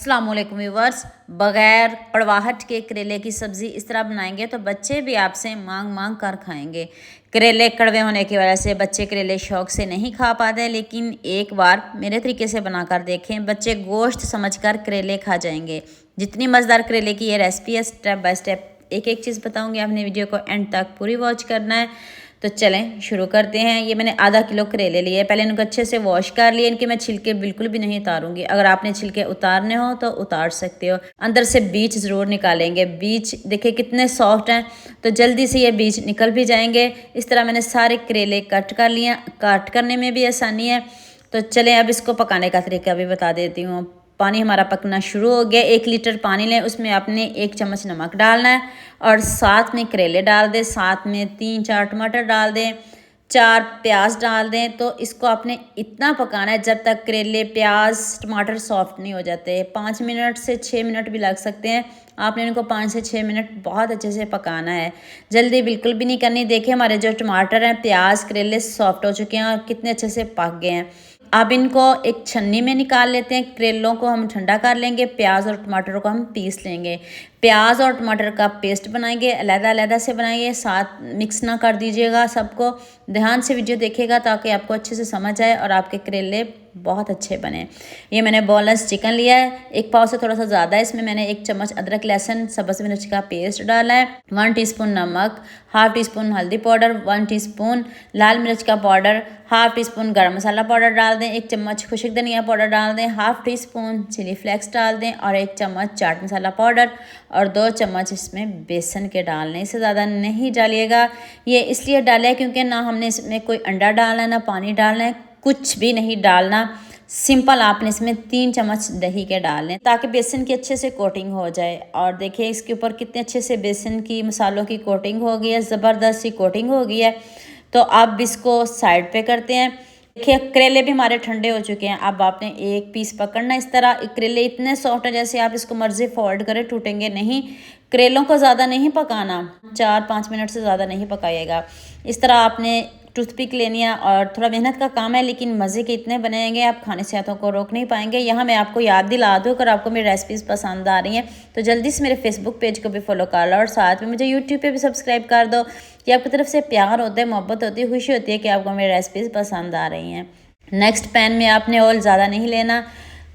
अस्सलाम वालेकुम व्यूअर्स। बग़ैर कड़वाहट के करेले की सब्ज़ी इस तरह बनाएंगे तो बच्चे भी आपसे मांग मांग कर खाएंगे। करेले कड़वे होने की वजह से बच्चे करेले शौक़ से नहीं खा पाते, लेकिन एक बार मेरे तरीके से बनाकर देखें, बच्चे गोश्त समझकर करेले खा जाएंगे। जितनी मज़ेदार करेले की ये रेसिपी है, स्टेप बाय स्टेप एक एक चीज़ बताऊँगी। आपने वीडियो को एंड तक पूरी वॉच करना है। तो चलें शुरू करते हैं। ये मैंने आधा किलो करेले लिए, पहले इनको अच्छे से वॉश कर लिए। इनके मैं छिलके बिल्कुल भी नहीं उतारूंगी। अगर आपने छिलके उतारने हो तो उतार सकते हो। अंदर से बीज ज़रूर निकालेंगे। बीज देखिए कितने सॉफ्ट हैं, तो जल्दी से ये बीज निकल भी जाएंगे। इस तरह मैंने सारे करेले कट कर लिए। कट करने में भी आसानी है। तो चलें अब इसको पकाने का तरीका भी बता देती हूँ। पानी हमारा पकना शुरू हो गया। 1 लीटर पानी लें, उसमें आपने 1 चम्मच नमक डालना है और साथ में करेले डाल दें, साथ में 3-4 टमाटर डाल दें, 4 प्याज डाल दें। तो इसको आपने इतना पकाना है जब तक करेले, प्याज, टमाटर सॉफ्ट नहीं हो जाते। 5 मिनट से 6 मिनट भी लग सकते हैं। आपने इनको 5 से 6 मिनट बहुत अच्छे से पकाना है, जल्दी बिल्कुल भी नहीं करनी। देखिए हमारे जो टमाटर हैं, प्याज, करेले सॉफ्ट हो चुके हैं और कितने अच्छे से पक गए हैं। अब इनको एक छन्नी में निकाल लेते हैं। करेलों को हम ठंडा कर लेंगे, प्याज और टमाटर को हम पीस लेंगे। प्याज और टमाटर का पेस्ट बनाएंगे, अलग-अलग से बनाएंगे, साथ मिक्स ना कर दीजिएगा सबको। ध्यान से वीडियो देखिएगा ताकि आपको अच्छे से समझ आए और आपके करेले बहुत अच्छे बने। ये मैंने बोनलेस चिकन लिया है, 1 पाव से थोड़ा सा ज़्यादा है। इसमें मैंने 1 चम्मच अदरक लहसुन सब्ज़ मिर्च का पेस्ट डाला है, 1 टीस्पून नमक, हाफ टीस्पून हल्दी पाउडर, 1 टीस्पून लाल मिर्च का पाउडर, हाफ टीस्पून गरम मसाला पाउडर डाल दें, 1 चम्मच खुशक धनिया पाउडर डाल दें, हाफ टीस्पून चिली फ्लेक्स डाल दें और 1 चम्मच चाट मसाला पाउडर और 2 चम्मच इसमें बेसन के डालने। इससे ज़्यादा नहीं डालिएगा। ये इसलिए डाला है क्योंकि ना हमने इसमें कोई अंडा डालना है, ना पानी डालना है, कुछ भी नहीं डालना। सिंपल आपने इसमें 3 चम्मच दही के डालने ताकि बेसन की अच्छे से कोटिंग हो जाए। और देखिए इसके ऊपर कितने अच्छे से बेसन की, मसालों की कोटिंग हो गई है, ज़बरदस्त सी कोटिंग हो गई है। तो अब इसको साइड पे करते हैं। देखिए करेले भी हमारे ठंडे हो चुके हैं। अब आपने एक पीस पकड़ना इस तरह। करेले इतने सॉफ्ट है जैसे आप इसको मर्जी फोल्ड करें टूटेंगे नहीं। करेलों को ज़्यादा नहीं पकाना, 4-5 मिनट से ज़्यादा नहीं पकाइएगा। इस तरह आपने टूथपिक लेनी है और थोड़ा मेहनत का काम है, लेकिन मज़े के इतने बनेंगे आप खाने से हाथों को रोक नहीं पाएंगे। यहाँ मैं आपको याद दिला दूँ, अगर आपको मेरी रेसिपीज़ पसंद आ रही हैं तो जल्दी से मेरे फेसबुक पेज को भी फॉलो कर लो और साथ में मुझे यूट्यूब पे भी सब्सक्राइब कर दो। कि आपकी तरफ से प्यार होता है, मोहब्बत होती है, खुशी होती है कि आपको मेरी रेसिपीज़ पसंद आ रही हैं। नेक्स्ट पैन में आपने ऑयल ज़्यादा नहीं लेना,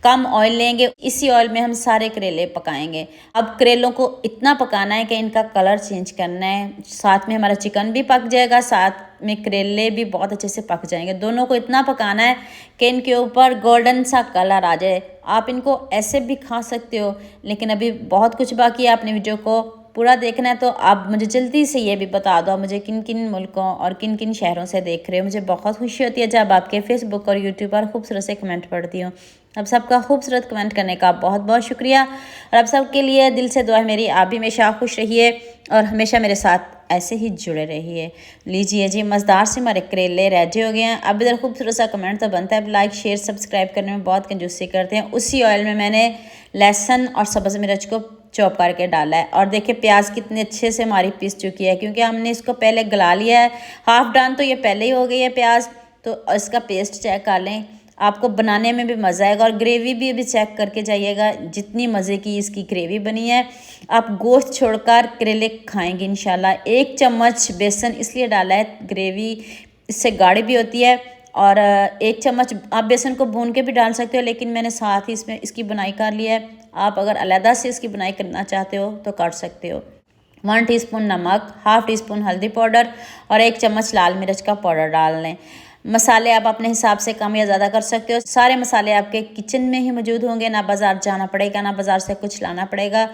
कम ऑयल लेंगे। इसी ऑयल में हम सारे करेले पकाएंगे। अब करेलों को इतना पकाना है कि इनका कलर चेंज करना है, साथ में हमारा चिकन भी पक जाएगा, साथ में करेले भी बहुत अच्छे से पक जाएंगे। दोनों को इतना पकाना है कि इनके ऊपर गोल्डन सा कलर आ जाए। आप इनको ऐसे भी खा सकते हो, लेकिन अभी बहुत कुछ बाकी है। आपने वीडियो को पूरा देखना है। तो आप मुझे जल्दी से ये भी बता दो मुझे किन किन मुल्कों और किन किन शहरों से देख रहे हो। मुझे बहुत खुशी होती है जब आपके फेसबुक और यूट्यूब पर खूबसूरत से कमेंट पढ़ती हूँ। आप सबका खूबसूरत कमेंट करने का बहुत बहुत शुक्रिया और आप सबके लिए दिल से दुआ है मेरी। आप भी हमेशा खुश रहिए और हमेशा मेरे साथ ऐसे ही जुड़े रहिए। लीजिए जी, मज़ेदार से हमारे करेले रेडी हो गए हैं। अब इधर खूबसूरत सा कमेंट तो बनता है, लाइक शेयर सब्सक्राइब करने में बहुत कंजूसी करते हैं। उसी ऑयल में मैंने लहसुन और सब्ज़ मिर्च को चॉप करके डाला है और देखिए प्याज कितने अच्छे से हमारी पीस चुकी है, क्योंकि हमने इसको पहले गला लिया है। हाफ डन तो ये पहले ही हो गई है प्याज। तो इसका पेस्ट चेक कर लें, आपको बनाने में भी मज़ा आएगा और ग्रेवी भी अभी चेक करके जाइएगा जितनी मज़े की इसकी ग्रेवी बनी है। आप गोश्त छोड़कर करेले खाएंगे इंशाल्लाह। 1 चम्मच बेसन इसलिए डाला है, ग्रेवी इससे गाढ़ी भी होती है। और 1 चम्मच आप बेसन को भून के भी डाल सकते हो, लेकिन मैंने साथ ही इसमें इसकी बुनाई कर लिया है। आप अगर अलहदा से इसकी बुनाई करना चाहते हो तो कर सकते हो। 1 टीस्पून नमक, हाफ टीस्पून हल्दी पाउडर और 1 चम्मच लाल मिर्च का पाउडर डाल लें। मसाले आप अपने हिसाब से कम या ज़्यादा कर सकते हो। सारे मसाले आपके किचन में ही मौजूद होंगे, ना बाज़ार जाना पड़ेगा, ना बाज़ार से कुछ लाना पड़ेगा।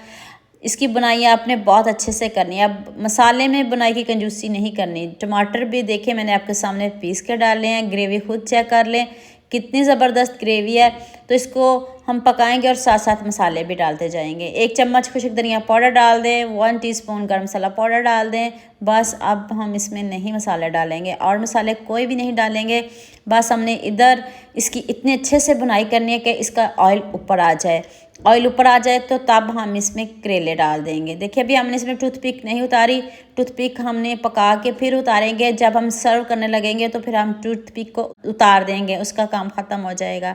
इसकी बुनाई आपने बहुत अच्छे से करनी है। अब मसाले में बुनाई की कंजूसी नहीं करनी। टमाटर भी देखें मैंने आपके सामने पीस के डाले हैं। ग्रेवी खुद चेक कर लें कितनी ज़बरदस्त ग्रेवी है। तो इसको हम पकाएंगे और साथ साथ मसाले भी डालते जाएंगे। 1 चम्मच खुशक धनिया पाउडर डाल दें, 1 टीस्पून गरम मसाला पाउडर डाल दें। बस अब हम इसमें नहीं मसाले डालेंगे और मसाले कोई भी नहीं डालेंगे। बस हमने इधर इसकी इतने अच्छे से बुनाई करनी है कि इसका ऑयल ऊपर आ जाए। ऑयल ऊपर आ जाए तो तब हम इसमें करेले डाल देंगे। देखिए अभी हमने इसमें टूथपिक नहीं उतारी, टूथपिक हमने पका के फिर उतारेंगे। जब हम सर्व करने लगेंगे तो फिर हम टूथपिक को उतार देंगे, उसका काम ख़त्म हो जाएगा।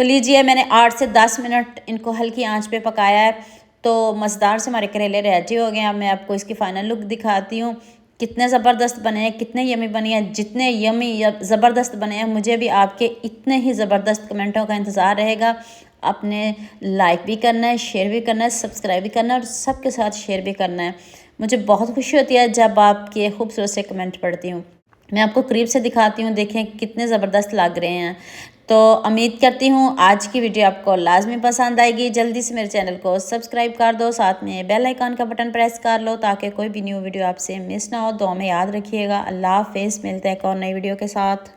तो लीजिए मैंने 8 से 10 मिनट इनको हल्की आंच पे पकाया है, तो मज़ेदार से हमारे करेले रेडी हो गए हैं। अब मैं आपको इसकी फ़ाइनल लुक दिखाती हूँ, कितने ज़बरदस्त बने हैं, कितने यमी बने हैं। जितने यमी ज़बरदस्त बने हैं, मुझे भी आपके इतने ही ज़बरदस्त कमेंटों का इंतज़ार रहेगा। आपने लाइक भी करना है, शेयर भी करना है, सब्सक्राइब भी करना है और सबके साथ शेयर भी करना है। मुझे बहुत खुशी होती है जब आपके खूबसूरत से कमेंट पढ़ती हूँ। मैं आपको करीब से दिखाती हूँ, देखें कितने ज़बरदस्त लग रहे हैं। तो उम्मीद करती हूँ आज की वीडियो आपको लाजमी पसंद आएगी। जल्दी से मेरे चैनल को सब्सक्राइब कर दो, साथ में बेल आइकन का बटन प्रेस कर लो ताकि कोई भी न्यू वीडियो आपसे मिस ना हो। तो हमें याद रखिएगा। अल्लाह हाफ़िज़, मिलते हैं एक और नई वीडियो के साथ।